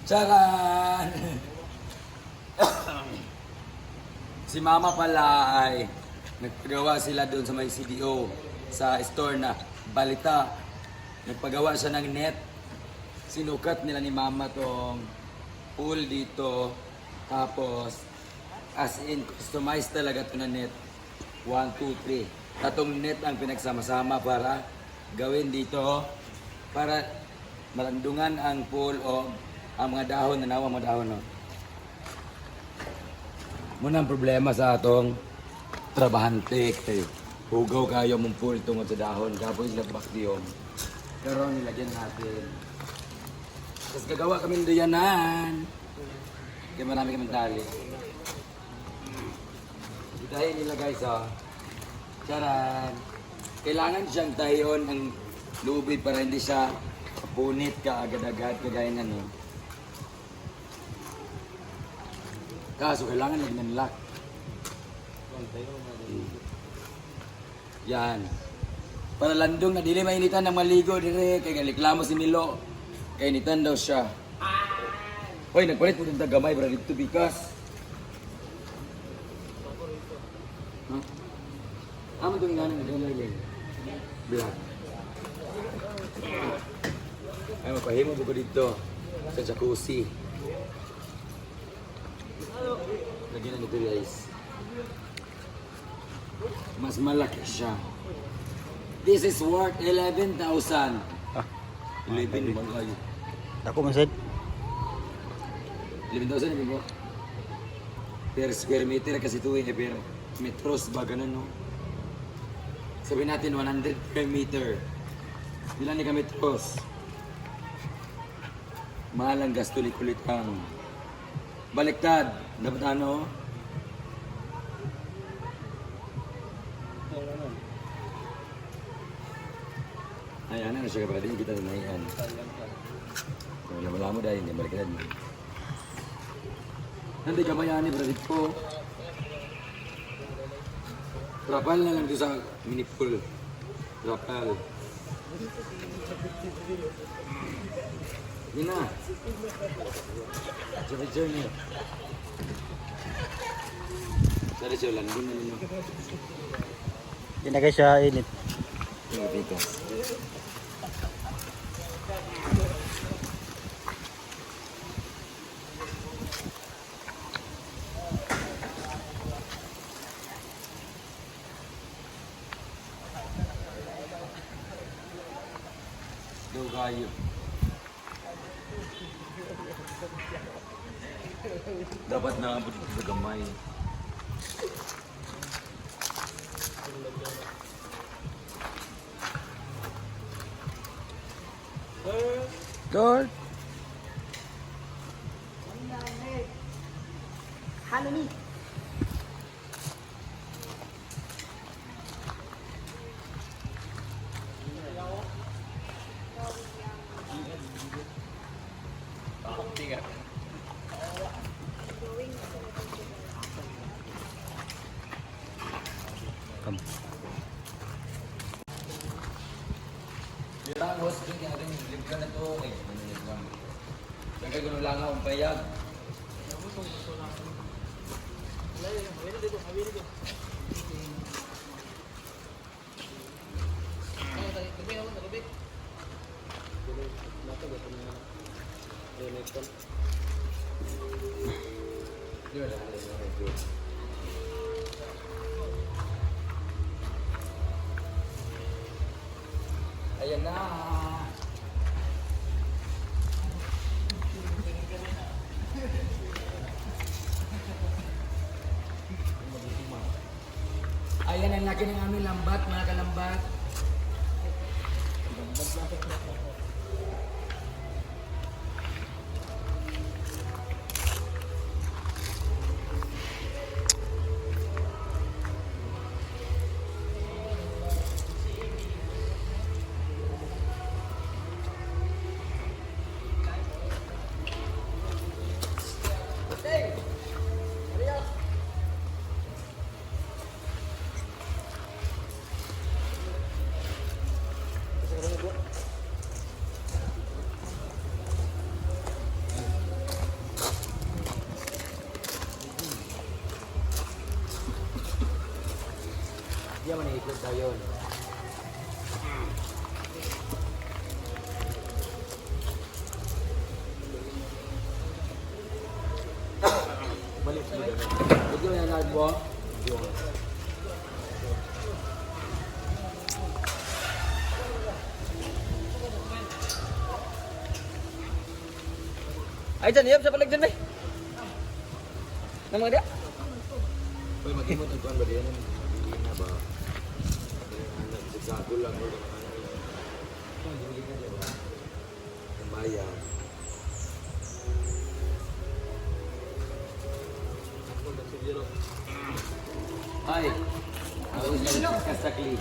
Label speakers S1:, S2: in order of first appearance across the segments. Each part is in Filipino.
S1: Charan! Si mama pala ay nagpagawa sila doon sa may CDO sa store na Balita. Nagpagawa siya ng net. Sinukat nila ni mama tong pool dito. Tapos as in customized talaga to na net. 1, 2, 3. Tatong net ang pinagsama-sama para gawin dito para malandungan ang pool o ang mga dahon na nawa mga dahon. No? Muna ang problema sa atong trabahante kayo. Hugaw kayo mong pool tungod sa dahon. Tapos ilagbak diyon. Pero nilagyan natin. Tapos gagawa kami duyanan. Kaya marami kami tali. Dahil nila guys Charan. Kailangan siyang tahiyon ng lubid para hindi siya punit ka agad-agad kagaya na no. Kaso kailangan lagyan ng lock. Yan. Para landong na dili mainitan ng maligo dire kay galiklamo si Milo. Kay initan daw siya. Hoy, nagpalit po ng gamay para dito bikas. Huh? Amo itong inanang gamay lang. Black. Ay, mapahimo ko dito sa jacuzzi. Lagyan na nito guys. Mas malaki siya. This is worth 11,000. 11 bang kayo?
S2: Ako man said.
S1: 11,000 na po. Per square meter kasi ito per metros ba ganun no? Sabihin natin 100 per meter. Ilan ni ka metros? Mahal ang gasto kulit ang baliktad. Dapat ano? Ay, ano na siya kapag hindi kita nanayan. Kung wala mo dahil hindi baliktad mo. Nanti kamayani beradik po. Rapal na lang doon sa mini pool. Rapal. Yun na. Picture niyo. Sorry siya, landing na ninyo.
S2: Yan na guys siya init.
S1: Yung bigas. Daw kayo. Dapat naabot sa gamay.
S2: Lord.
S3: Halo nih.
S1: Dirang host din natin libra na to eh. Kaya gano'n lang akong payag. Ayan na. Ayan ang laki ng aming lambat, mga kalambat. Hindi man ikot daw yun. Balik mo dito. Ito yung nag mo.
S3: Ay, dyan, iyap sa palag dyan, eh. Nang mga dia?
S1: Uy, mag-imot ang kuwan ba diyan? Hindi na ba? Sago lang. Ang bayan. Ay! Kasakli.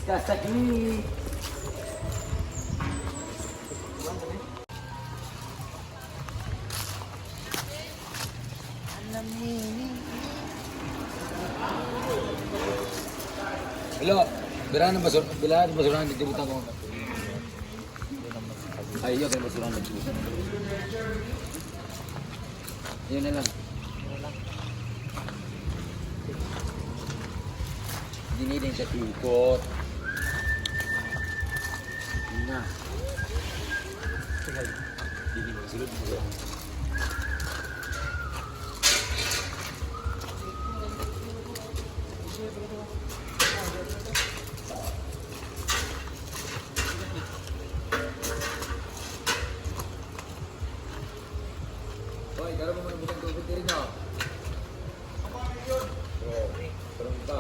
S1: Kasakli! Hello, bilahan ng basura ng dibutan ko. Ay, yun, kayo basura ng dibutan. Yun na lang. Dinidin siya tikot. Yun na. Dinidin mo, silod mo lang. Hoy, karo mo man butang tubig diri no. Ako yun. Oh, parang ka.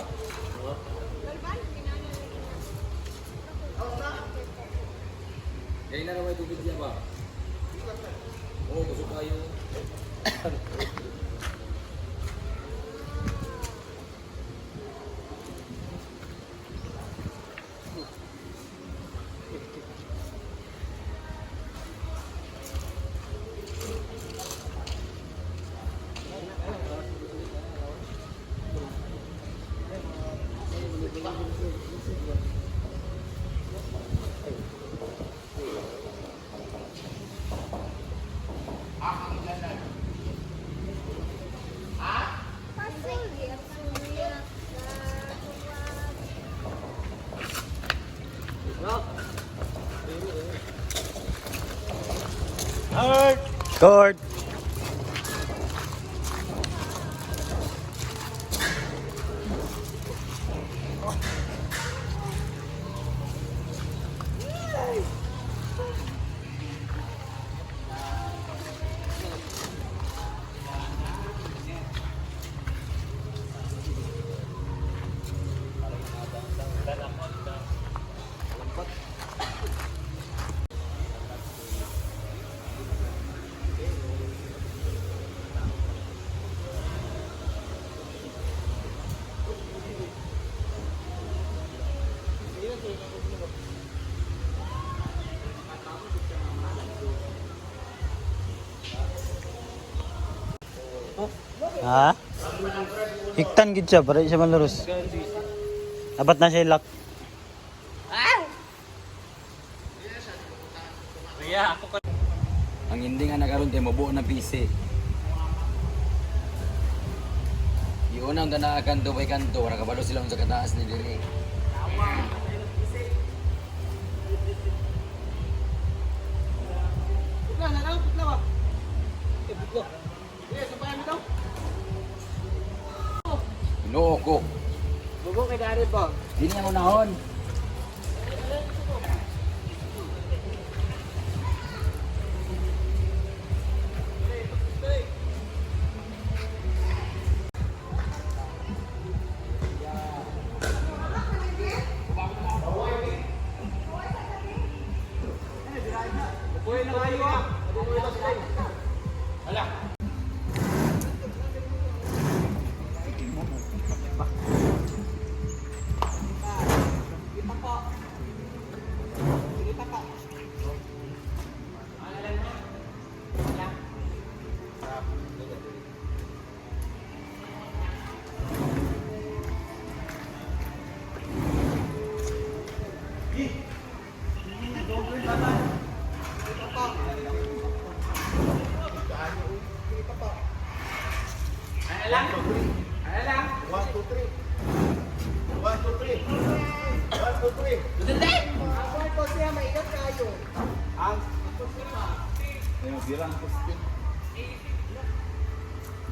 S1: No? Kaya na may tubig diyan ba? Oo, gusto tayo.
S2: Court. Ha? Hiktan gid siya para siya manlurus. Dapat na siya lock.
S1: Ang hindi nga nakaroon tayo mabuo na PC. Yun ang tanaa kanto by kanto. Nakabalo sila sa kataas ni Dili. Inoo ko.
S3: Bubong kay Dari po.
S1: Di niya unahon.
S3: Ano lang? 1, 2, 3. 1, 2,
S4: Birang Crispy.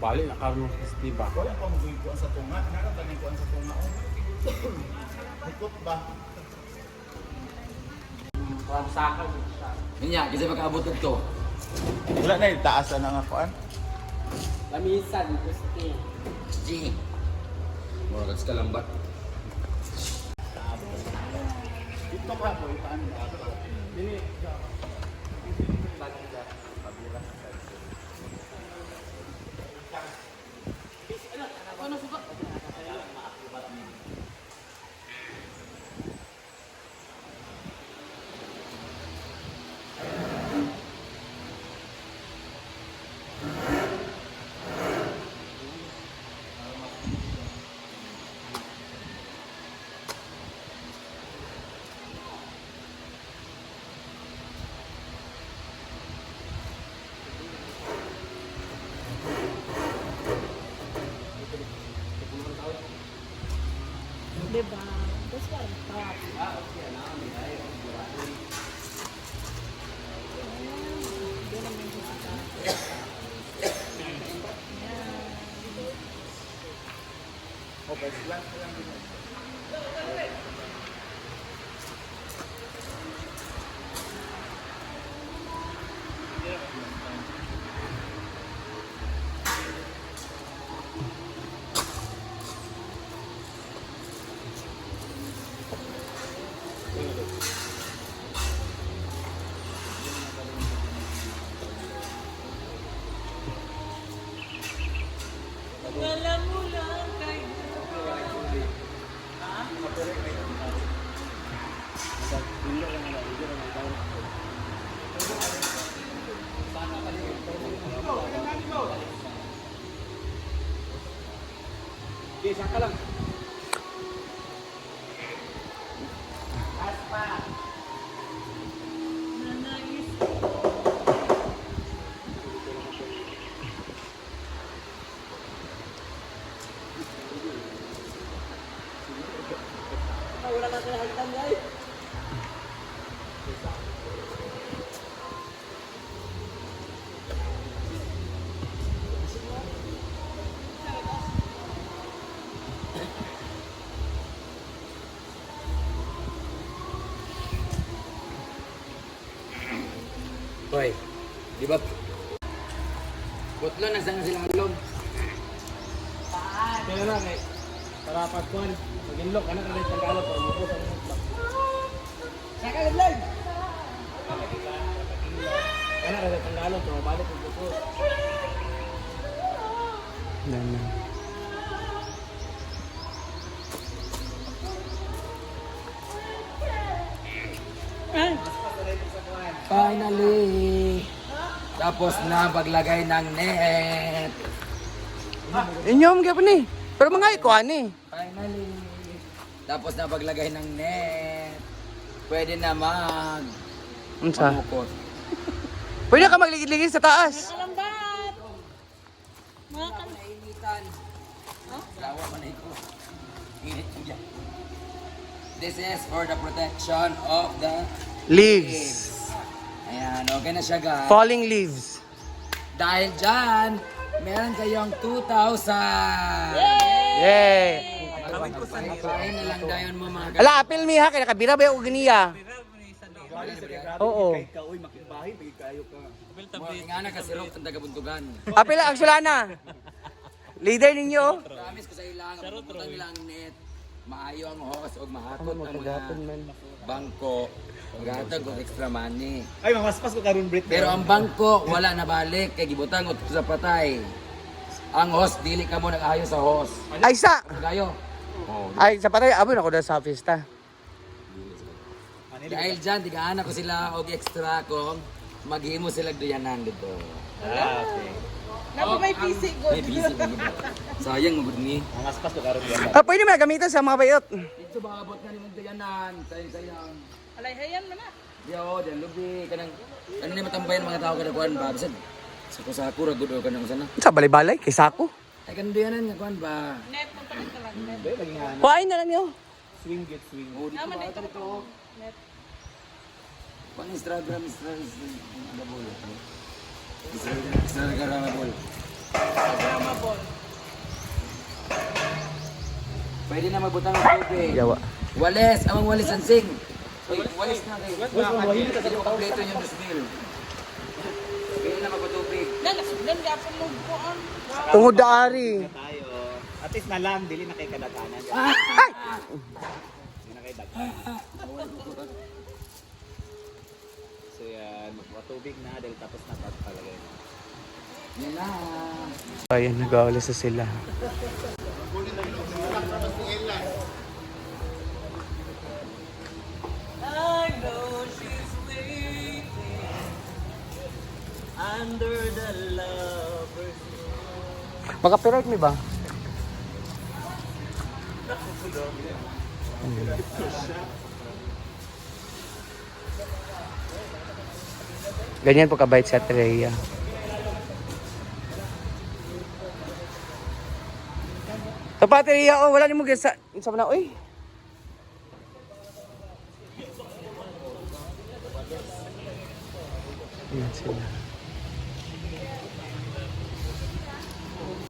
S5: Bali na karon ng festiba.
S4: Wala pa magkuhan sa tunga. Nakatanin kuhan sa tunga. Hikot ba?
S5: Parang saka.
S1: Niya, kasi makaabot ito.
S4: Wala na yung taas na nga kuhan.
S5: Lamisan, gusti.
S1: G. Mura ka lambat.
S4: Dito ka boy, paano ba?
S5: Dili.
S6: Diba? That's what I'm talking.
S5: Okay, saka lang.
S3: Wala na tayo hagitan guys.
S1: Hoy, di ba? Butlo na saan sila alon?
S5: Kaya na kay para pagkuhan. Mag-inlock anak na rin Tagalog para mo sa mga.
S3: Saka lang.
S5: Kana ra rin Tagalog para balik ang buko.
S2: Ganun.
S1: Finally! Tapos na paglagay ng net.
S3: Inyong gyapon ni. Pero mga ikuan ni.
S1: Finally! Tapos na paglagay ng net. Pwede na
S3: Unsa?
S1: mamukot.
S3: Pwede ka magligid-ligid sa taas.
S6: Kalambat! Mga
S1: Nainitan. Lawa man na ito. Init ko dyan. This is for the protection of the
S3: Leaves.
S1: Ayan, okay na siya guys.
S3: Falling leaves.
S1: Dahil dyan, meron kayong 2,000.
S3: Yay!
S1: Kain na lang dayon mo mga
S3: Ala, apil mi ha kay nakabira ba og ganiya? Oo.
S1: Nga na kasi rok ang tagabuntugan.
S3: Apil ang sulana. Leader ninyo.
S1: Promise ko sa ilang, pupunta nila ang net. Maayo ang host o mahatot ang mga bangko. Maghatag og extra money.
S4: Ay, mamaspas ko karon Brit.
S1: Pero ang bangko, wala na balik. Kay gibutang o sa patay. Ang host, dili ka mo nag-ayo sa host.
S3: Ay sa.
S1: Nag-ayo.
S3: Ay sa patay abo na ko da sa pista.
S1: Dahil dyan, tigaan ko sila og extra kung maghimo sila duyanan dito.
S6: Napo may PC good.
S1: May busy pa gid. Sayang mo gud ni.
S4: Mamaspas ko karon yan.
S3: Ah, pwede mo gamitan sa mga bayot.
S1: Dito ba abot na nimong duyanan? Sayang.
S6: Alay hayan man na.
S1: Diyo, diyan lubi kanang ano ni matambayan mga tao kada kuan ba bisan. Sa ra gud o kanang sana.
S3: Sa balay-balay kay sako.
S1: Ay kanang duyanan nga kuan ba.
S6: Net mo pa rin lang. Net.
S3: Kuhain na lang yo.
S4: Swing get swing.
S1: Oh, dito
S6: Naman
S1: ba
S6: ito
S1: ito?
S6: Net.
S1: Pang Instagram, Instagram, Instagramable.
S6: Programmable.
S1: Pwede na magbutang ng tubig.
S2: Yawa.
S1: Wales, amang Wales ang sing. Uy, Wales na kayo. Hindi mo kompleto yung 2,000. Pwede na magpatubig.
S6: Nasugdan gapon mo kuan.
S2: Tungod daari.
S4: Tayo. At least na lang, dili na kay kadaghanan. Dili na kay daghanan. So yan, magpatubig na dahil tapos na pagpalagay.
S1: Yan lang.
S2: Ayan, nag-aalis na sila. Maka-pirate mi ba? Ganyan po kabait si Ate Rhea. Ito pa Ate Rhea, oh, wala ni mo sa na, uy. Ayan sila.